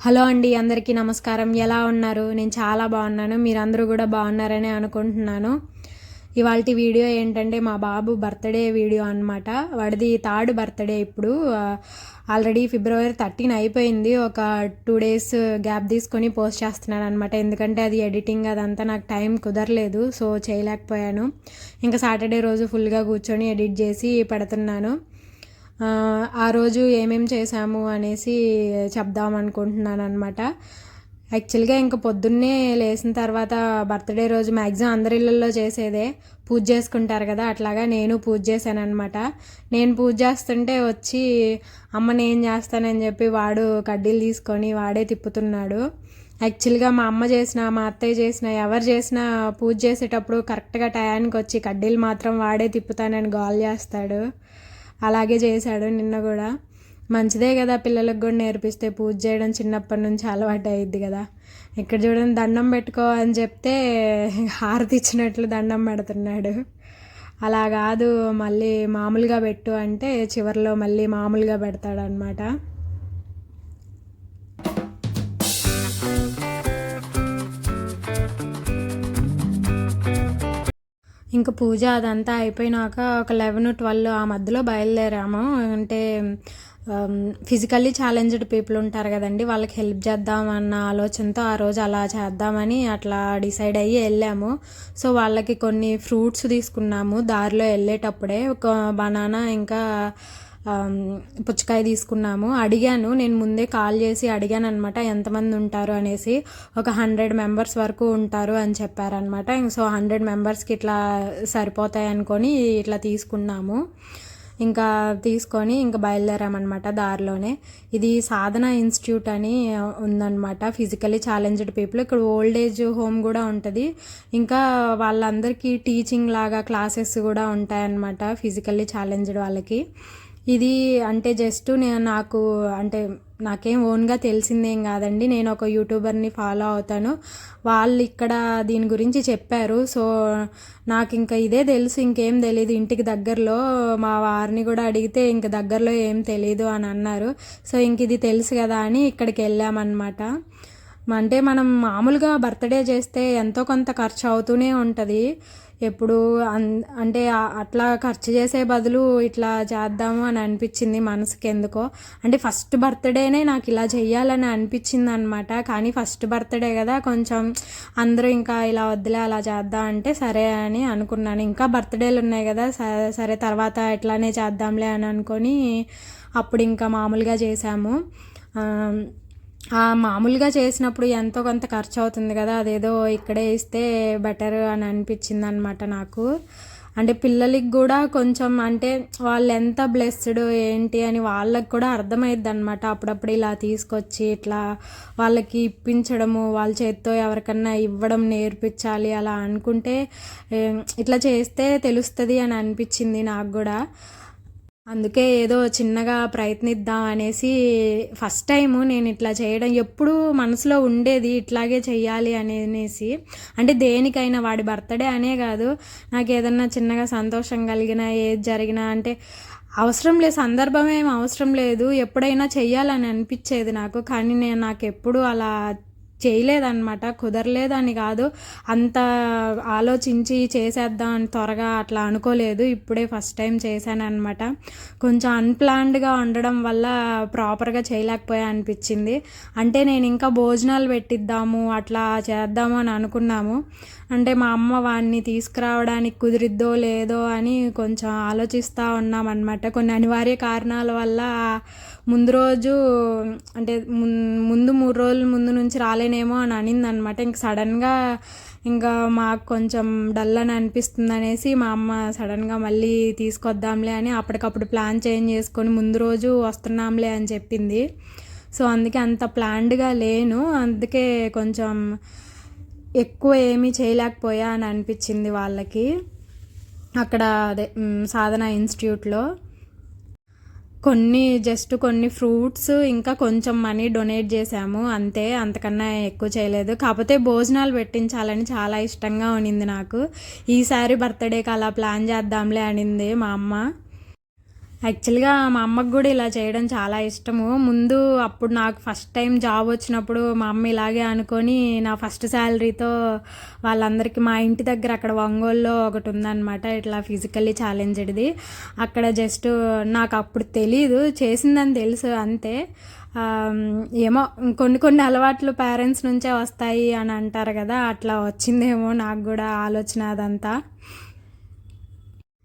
Hello అండి, అందరికీ నమస్కారం. ఎలా ఉన్నారు? నేను చాలా బాగున్నాను. మీరందరూ కూడా బాగున్నారని అనుకుంటున్నాను. ఇవాల్టి వీడియో ఏంటంటే మా బాబు బర్త్డే వీడియో అనమాట. వాడిది థర్డ్ బర్త్డే. ఇప్పుడు ఆల్రెడీ February 13 అయిపోయింది. ఒక 2 days గ్యాప్ తీసుకొని పోస్ట్ చేస్తున్నాను అనమాట. ఎందుకంటే అది ఎడిటింగ్ అదంతా నాకు టైం కుదరలేదు, సో చేయలేకపోయాను. ఇంకా సాటర్డే రోజు ఫుల్గా కూర్చొని ఎడిట్ చేసి పెడుతున్నాను. ఆ రోజు ఏమేమి చేశాము అనేసి చెప్దాం అనుకుంటున్నాను అనమాట. యాక్చువల్గా ఇంకా పొద్దున్నే లేచిన తర్వాత బర్త్డే రోజు మ్యాక్సిమం అందరి ఇళ్ళల్లో చేసేదే పూజ చేసుకుంటారు కదా, అట్లాగా నేను పూజ చేశాను అనమాట. నేను పూజ చేస్తుంటే వచ్చి అమ్మ నేను చేస్తానని చెప్పి వాడు కడ్డీలు తీసుకొని వాడే తిప్పుతున్నాడు. యాక్చువల్గా మా అమ్మ చేసిన, మా అత్తయ్య చేసిన, ఎవరు చేసినా పూజ చేసేటప్పుడు కరెక్ట్గా టయానికి వచ్చి కడ్డీలు మాత్రం వాడే తిప్పుతానని గోల్ చేస్తాడు. అలాగే చేశాడు నిన్న కూడా. మంచిదే కదా, పిల్లలకు కూడా నేర్పిస్తే పూజ చేయడం చిన్నప్పటి నుంచి అలవాటు అయ్యిద్ది కదా. ఇక్కడ చూడండి, దండం పెట్టుకో అని చెప్తే హారతి ఇచ్చినట్లు దండం పెడుతున్నాడు. అలా కాదు, మళ్ళీ మామూలుగా పెట్టు అంటే చివరిలో మళ్ళీ మామూలుగా పెడతాడనమాట. ఇంకా పూజ అదంతా అయిపోయినాక ఒక 11-12 ఆ మధ్యలో బయలుదేరాము. అంటే ఫిజికల్లీ ఛాలెంజ్డ్ పీపుల్ ఉంటారు కదండి, వాళ్ళకి హెల్ప్ చేద్దాం అన్న ఆలోచనతో ఆ రోజు అలా చేద్దామని అట్లా డిసైడ్ అయ్యి వెళ్ళాము. సో వాళ్ళకి కొన్ని ఫ్రూట్స్ తీసుకున్నాము దారిలో వెళ్ళేటప్పుడే. ఒక బనానా ఇంకా పుచ్చకాయ తీసుకున్నాము. అడిగాను, నేను ముందే కాల్ చేసి అడిగాను అనమాట ఎంతమంది ఉంటారు అనేసి. ఒక 100 members వరకు ఉంటారు అని చెప్పారనమాట. సో 100 members ఇట్లా సరిపోతాయి అనుకొని ఇట్లా తీసుకున్నాము. ఇంకా తీసుకొని ఇంకా బయలుదేరామన్నమాట. దారిలోనే ఇది సాధన ఇన్స్టిట్యూట్ అని ఉందన్నమాట, ఫిజికలీ ఛాలెంజ్డ్ పీపుల్. ఇక్కడ ఓల్డ్ ఏజ్ హోమ్ కూడా ఉంటుంది. ఇంకా వాళ్ళందరికీ టీచింగ్ లాగా క్లాసెస్ కూడా ఉంటాయన్నమాట ఫిజికల్లీ ఛాలెంజ్డ్ వాళ్ళకి. ఇది అంటే జస్ట్ నాకు అంటే నాకేం ఓన్గా తెలిసిందేం కాదండి. నేను ఒక యూట్యూబర్ని ఫాలో అవుతాను, వాళ్ళు ఇక్కడ దీని గురించి చెప్పారు. సో నాకు ఇంకా ఇదే తెలుసు, ఇంకేం తెలియదు. ఇంటికి దగ్గరలో మా వారిని కూడా అడిగితే ఇంక దగ్గరలో ఏం తెలీదు అని అన్నారు. సో ఇంక ఇది తెలుసు కదా అని ఇక్కడికి వెళ్ళామన్నమాట. అంటే మనం మామూలుగా బర్త్డే చేస్తే ఎంతో కొంత ఖర్చు అవుతూనే ఉంటుంది ఎప్పుడు. అంటే అట్లా ఖర్చు చేసే బదులు ఇట్లా చేద్దాము అని అనిపించింది మనసుకి ఎందుకో. అంటే ఫస్ట్ బర్త్డేనే నాకు ఇలా చెయ్యాలని అనిపించింది అనమాట. కానీ ఫస్ట్ బర్త్డే కదా, కొంచెం అందరూ ఇంకా ఇలా వద్దులే అలా చేద్దాం అంటే సరే అని అనుకున్నాను. ఇంకా బర్త్డేలు ఉన్నాయి కదా, సరే తర్వాత ఇట్లానే చేద్దాంలే అని అనుకొని అప్పుడు ఇంకా మామూలుగా చేసాము. మామూలుగా చేసినప్పుడు ఎంతో కొంత ఖర్చు అవుతుంది కదా, అదేదో ఇక్కడే ఇస్తే బెటర్ అని అనిపించింది అనమాట నాకు. అంటే పిల్లలకి కూడా కొంచెం అంటే వాళ్ళు ఎంత బ్లెస్డ్ ఏంటి అని వాళ్ళకి కూడా అర్థమైద్ది అనమాట. అప్పుడప్పుడు ఇలా తీసుకొచ్చి ఇట్లా వాళ్ళకి ఇప్పించడము, వాళ్ళ చేతితో ఎవరికన్నా ఇవ్వడం నేర్పించాలి అలా అనుకుంటే ఇట్లా చేస్తే తెలుస్తుంది అని అనిపించింది నాకు కూడా. అందుకే ఏదో చిన్నగా ప్రయత్నిద్దాం అనేసి ఫస్ట్ టైము నేను ఇట్లా చేయడం. ఎప్పుడూ మనసులో ఉండేది ఇట్లాగే చెయ్యాలి అనేసి. అంటే దేనికైనా, వాడి బర్త్డే అనే కాదు, నాకు ఏదన్నా చిన్నగా సంతోషం కలిగినా ఏది జరిగినా అంటే అవసరం లేదు, సందర్భం ఏం అవసరం లేదు, ఎప్పుడైనా చెయ్యాలని అనిపించేది నాకు. కానీ నాకు ఎప్పుడు అలా చేయలేదన్నమాట. కుదరలేదని కాదు, అంత ఆలోచించి చేసేద్దాం అని త్వరగా అట్లా అనుకోలేదు. ఇప్పుడే ఫస్ట్ టైం చేశానన్నమాట. కొంచెం అన్ప్లాన్డ్గా ఉండడం వల్ల ప్రాపర్గా చేయలేకపోయా అనిపించింది. అంటే నేను ఇంకా భోజనాలు పెట్టిద్దాము అట్లా చేద్దాము అని అనుకున్నాము. అంటే మా అమ్మ వాడిని తీసుకురావడానికి కుదిరిద్దో లేదో అని కొంచెం ఆలోచిస్తూ ఉన్నామన్నమాట. కొన్ని అనివార్య కారణాల వల్ల ముందు రోజు అంటే ముందు 3 రోజుల ముందు నుంచి రాలేనేమో అని అనిందనమాట. ఇంక సడన్గా ఇంకా మాకు కొంచెం డల్ అని అనిపిస్తుంది అనేసి మా అమ్మ సడన్గా మళ్ళీ తీసుకొద్దాంలే అని అప్పటికప్పుడు ప్లాన్ చేంజ్ చేసుకొని ముందు రోజు వస్తున్నాంలే అని చెప్పింది. సో అందుకే అంత ప్లాన్డ్గా లేను, అందుకే కొంచెం ఎక్కువ ఏమీ చేయలేకపోయా అని అనిపించింది వాళ్ళకి అక్కడ. అదే సాధన ఇన్స్టిట్యూట్లో కొన్ని ఫ్రూట్స్ ఇంకా కొంచెం మనీ డొనేట్ చేశాము అంతే, అంతకన్నా ఎక్కువ చేయలేదు. కాకపోతే భోజనాలు పెట్టించాలని చాలా ఇష్టంగా ఉన్నింది నాకు. ఈసారి బర్త్డేకి అలా ప్లాన్ చేద్దాంలే అనింది మా అమ్మ. యాక్చువల్‌గా మా అమ్మకి గూడా ఇలా చేయడం చాలా ఇష్టము. ముందు అప్పుడు నాకు ఫస్ట్ టైం జాబ్ వచ్చినప్పుడు మా అమ్మ ఇలాగే అనుకోని నా ఫస్ట్ శాలరీతో వాళ్ళందరికీ మా ఇంటి దగ్గర అక్కడ ఒంగోలులో ఒకటుందనమాట. ఇట్లా ఫిజికల్లీ ఛాలెంజ్డ్‌ది. అక్కడ జస్ట్ నాకు అప్పుడు తెలీదు. చేసిందని తెలుసు అంతే. ఏమో కొన్ని కొన్ని అలవాట్లు పేరెంట్స్ నుంచే వస్తాయి అని అంటారు గదా! అట్లా వచ్చిందేమో నాకు గూడా ఆలోచన అదంతా.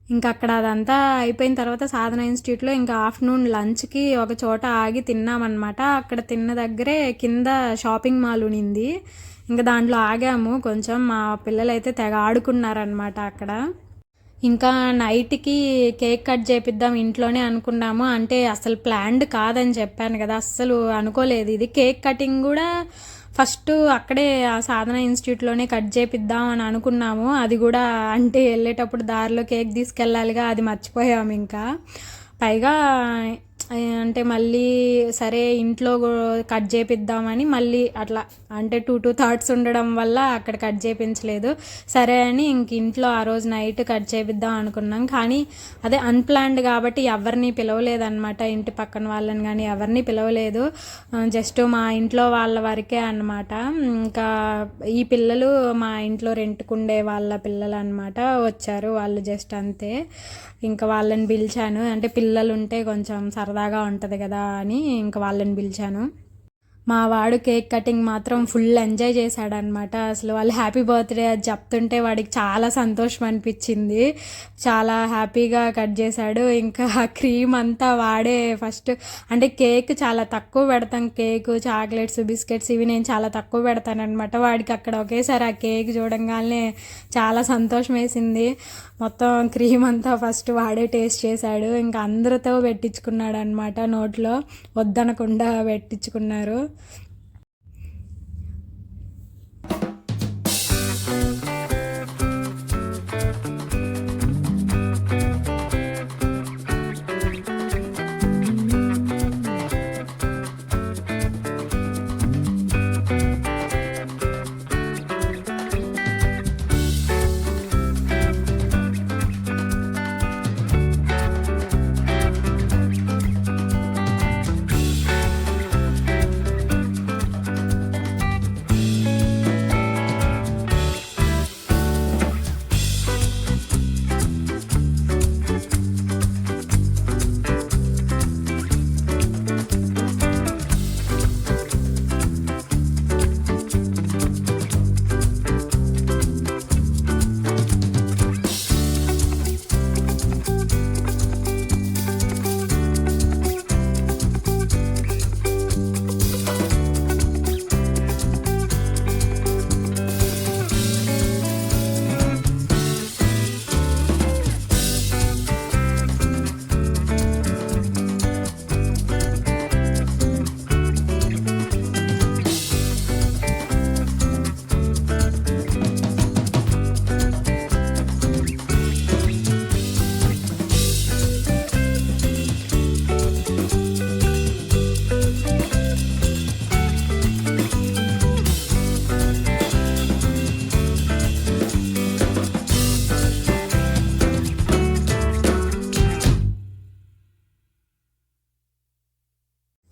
ఇంకా అక్కడ అదంతా అయిపోయిన తర్వాత సాధన ఇన్స్టిట్యూట్లో ఇంకా ఆఫ్టర్నూన్ లంచ్కి ఒక చోట ఆగి తిన్నామన్నమాట. అక్కడ తిన్న దగ్గరే కింద షాపింగ్ మాల్ ఉనింది. ఇంకా దాంట్లో ఆగాము కొంచెం. మా పిల్లలైతే తెగ ఆడుకున్నారనమాట అక్కడ. ఇంకా నైట్కి కేక్ కట్ చేపిద్దాం ఇంట్లోనే అనుకున్నాము. అంటే అసలు ప్లాన్డ్ కాదని చెప్పాను కదా, అస్సలు అనుకోలేదు. ఇది కేక్ కటింగ్ కూడా ఫస్ట్ అక్కడే ఆ సాధన ఇన్స్టిట్యూట్లోనే కట్ చేపిద్దాం అని అనుకున్నాము. అది కూడా అంటే వెళ్ళేటప్పుడు దారిలో కేక్ తీసుకెళ్ళాలిగా, అది మర్చిపోయాము. ఇంకా పైగా అంటే మళ్ళీ సరే ఇంట్లో కట్ చేపిద్దామని మళ్ళీ అట్లా అంటే టూ థాట్స్ ఉండడం వల్ల అక్కడ కట్ చేయించలేదు. సరే అని ఇంక ఇంట్లో ఆ రోజు నైట్ కట్ చేపిద్దాం అనుకున్నాం. కానీ అదే అన్ప్లాన్డ్ కాబట్టి ఎవరిని పిలవలేదన్నమాట. ఇంటి పక్కన వాళ్ళని కానీ ఎవరిని పిలవలేదు. జస్ట్ మా ఇంట్లో వాళ్ళ వరకే అన్నమాట. ఇంకా ఈ పిల్లలు మా ఇంట్లో రెంట్కుండే వాళ్ళ పిల్లలు అన్నమాట వచ్చారు. వాళ్ళు జస్ట్ అంతే. ఇంకా వాళ్ళని పిలిచాను. అంటే పిల్లలు ఉంటే కొంచెం సరదాగా ఉంటుంది కదా అని ఇంకా వాళ్ళని పిలిచాను. మా వాడు కేక్ కటింగ్ మాత్రం ఫుల్ ఎంజాయ్ చేశాడనమాట. అసలు వాళ్ళు హ్యాపీ బర్త్డే అది చెప్తుంటే వాడికి చాలా సంతోషం అనిపించింది. చాలా హ్యాపీగా కట్ చేశాడు. ఇంకా క్రీమ్ అంతా వాడే ఫస్ట్ అంటే కేక్ చాలా తక్కువ పెడతాం. కేకు, చాక్లెట్స్, బిస్కెట్స్ ఇవి నేను చాలా తక్కువ పెడతానమాట. వాడికి అక్కడ ఒకేసారి ఆ కేక్ చూడంగానే చాలా సంతోషం వేసింది. మొత్తం క్రీమ్ అంతా ఫస్ట్ వాడే టేస్ట్ చేశాడు. ఇంకా అందరితో పెట్టించుకున్నాడు అనమాట. నోట్లో వద్దనకుండా పెట్టించుకున్నారు.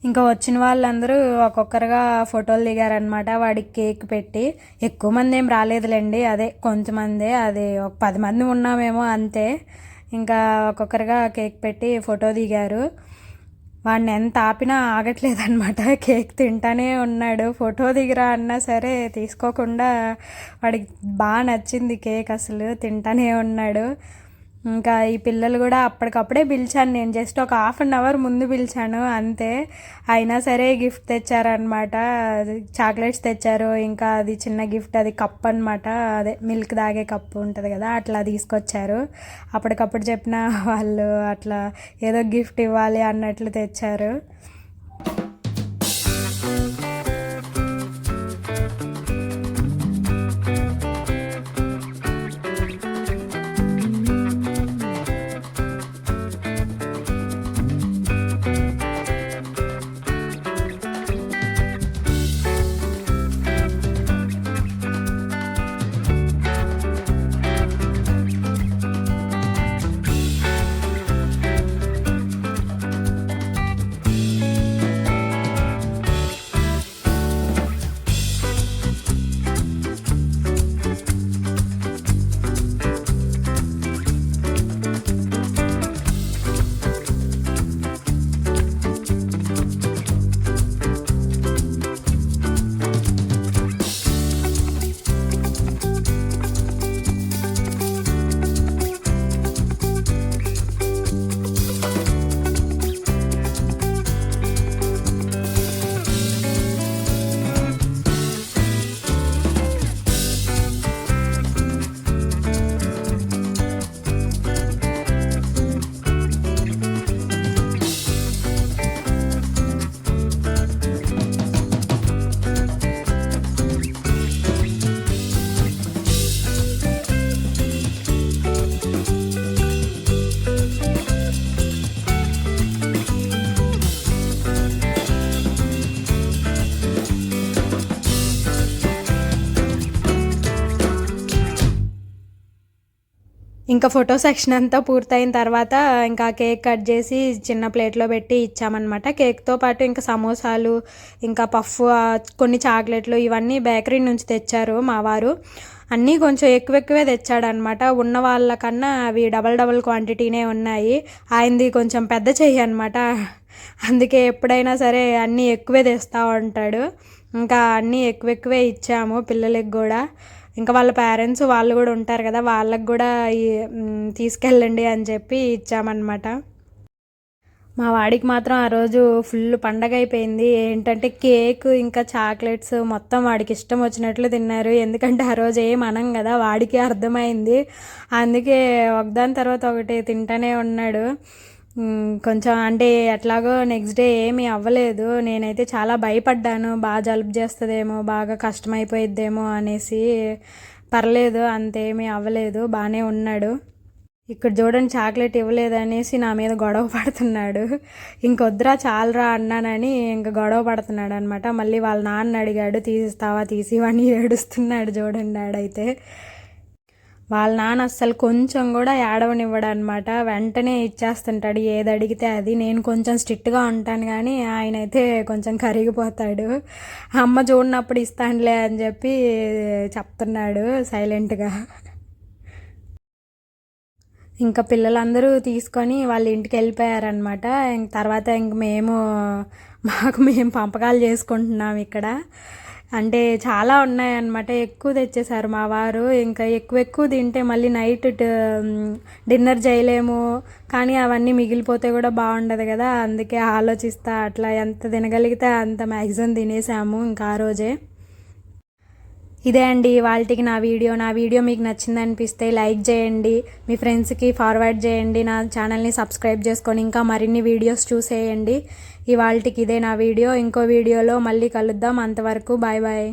ఇంకా వచ్చిన వాళ్ళందరూ ఒక్కొక్కరుగా ఫోటోలు దిగారనమాట వాడికి కేక్ పెట్టి. ఎక్కువ మంది ఏం రాలేదులేండి, అదే కొంతమందే, అది ఒక 10 మంది ఉన్నామేమో అంతే. ఇంకా ఒక్కొక్కరుగా కేక్ పెట్టి ఫోటో దిగారు. వాడిని ఎంత ఆపినా ఆగట్లేదన్నమాట, కేక్ తింటానే ఉన్నాడు. ఫోటో దిగిరా అన్నా సరే తీసుకోకుండా వాడికి బాగా నచ్చింది కేక్, అసలు తింటానే ఉన్నాడు. ఇంకా ఈ పిల్లలు కూడా అప్పటికప్పుడే పిలిచాను నేను, జస్ట్ ఒక 1/2 అవర్ ముందు పిలిచాను అంతే. అయినా సరే గిఫ్ట్ తెచ్చారనమాట, చాక్లెట్స్ తెచ్చారు. ఇంకా అది చిన్న గిఫ్ట్, అది కప్ అనమాట, అదే మిల్క్ తాగే కప్పు ఉంటుంది కదా, అట్లా తీసుకొచ్చారు. అప్పటికప్పుడు చెప్పిన వాళ్ళు అట్లా ఏదో గిఫ్ట్ ఇవ్వాలి అన్నట్లు తెచ్చారు. ఇంకా ఫోటో సెక్షన్ అంతా పూర్తయిన తర్వాత ఇంకా కేక్ కట్ చేసి చిన్న ప్లేట్లో పెట్టి ఇచ్చామన్నమాట. కేక్తో పాటు ఇంకా సమోసాలు, ఇంకా పఫ్, కొన్ని చాక్లెట్లు ఇవన్నీ బేకరీ నుంచి తెచ్చారు మా వారు. అన్నీ కొంచెం ఎక్కువే తెచ్చాడనమాట. ఉన్న వాళ్ళకన్నా అవి డబల్ క్వాంటిటీనే ఉన్నాయి. ఆయనది కొంచెం పెద్ద చెయ్యి అనమాట. అందుకే ఎప్పుడైనా సరే అన్నీ ఎక్కువే తెస్తూ ఉంటాడు. ఇంకా అన్నీ ఎక్కువే ఇచ్చాము పిల్లలకి కూడా. ఇంకా వాళ్ళ పేరెంట్స్ వాళ్ళు కూడా ఉంటారు కదా, వాళ్ళకి కూడా తీసుకెళ్ళండి అని చెప్పి ఇచ్చామన్నమాట. మా వాడికి మాత్రం ఆ రోజు ఫుల్ పండగ అయిపోయింది. ఏంటంటే కేక్ ఇంకా చాక్లెట్స్ మొత్తం వాడికి ఇష్టం వచ్చినట్లు తిన్నారు. ఎందుకంటే ఆ రోజు ఏం అనం కదా, వాడికి అర్థమైంది. అందుకే ఒకదాని తర్వాత ఒకటి తింటూనే ఉన్నాడు. కొంచెం అంటే ఎట్లాగో నెక్స్ట్ డే ఏమీ అవ్వలేదు. నేనైతే చాలా భయపడ్డాను, బాగా జలుబు చేస్తుందేమో, బాగా కష్టమైపోయిద్దేమో అనేసి. పర్లేదు, అంతేమీ అవ్వలేదు, బాగానే ఉన్నాడు. ఇక్కడ చూడండి, చాక్లెట్ ఇవ్వలేదు అనేసి నా మీద గొడవ పడుతున్నాడు. ఇంకొద్దురా చాలరా అన్నానని ఇంకా గొడవ పడుతున్నాడు అనమాట. మళ్ళీ వాళ్ళ నాన్న అడిగాడు, తీసిస్తావా తీసివని ఏడుస్తున్నాడు చూడండి ఆడైతే. వాళ్ళ నాన్న అస్సలు కొంచెం కూడా ఏడవనివ్వడు అనమాట. వెంటనే ఇచ్చేస్తుంటాడు ఏది అడిగితే అది. నేను కొంచెం స్ట్రిక్ట్గా ఉంటాను కానీ ఆయన అయితే కొంచెం కరిగిపోతాడు. అమ్మ చూడనప్పుడు ఇస్తానులే అని చెప్పి చెప్తున్నాడు సైలెంట్గా. ఇంకా పిల్లలందరూ తీసుకొని వాళ్ళ ఇంటికి వెళ్ళిపోయారనమాట. ఇంక తర్వాత ఇంక మేము పంపకాలు చేసుకుంటున్నాం ఇక్కడ. అంటే చాలా ఉన్నాయన్నమాట, ఎక్కువ తెచ్చేసారు మా వారు. ఇంకా ఎక్కువ తింటే మళ్ళీ నైట్ డిన్నర్ చేయలేము, కానీ అవన్నీ మిగిలిపోతే కూడా బాగుండదు కదా. అందుకే ఆలోచిస్తా అట్లా ఎంత తినగలిగితే అంత మ్యాక్సిమం తినేసాము ఇంకా ఆ రోజే. ఇదే అండి వాళ్ళకి నా వీడియో మీకు నచ్చింది అనిపిస్తే లైక్ చేయండి, మీ ఫ్రెండ్స్కి ఫార్వర్డ్ చేయండి, నా ఛానల్ని సబ్స్క్రైబ్ చేసుకొని ఇంకా మరిన్ని వీడియోస్ చూసేయండి. ఇవాళకి ఇదే నా వీడియో. ఇంకో వీడియోలో మళ్ళీ కలుద్దాం. అంతవరకు బాయ్ బాయ్.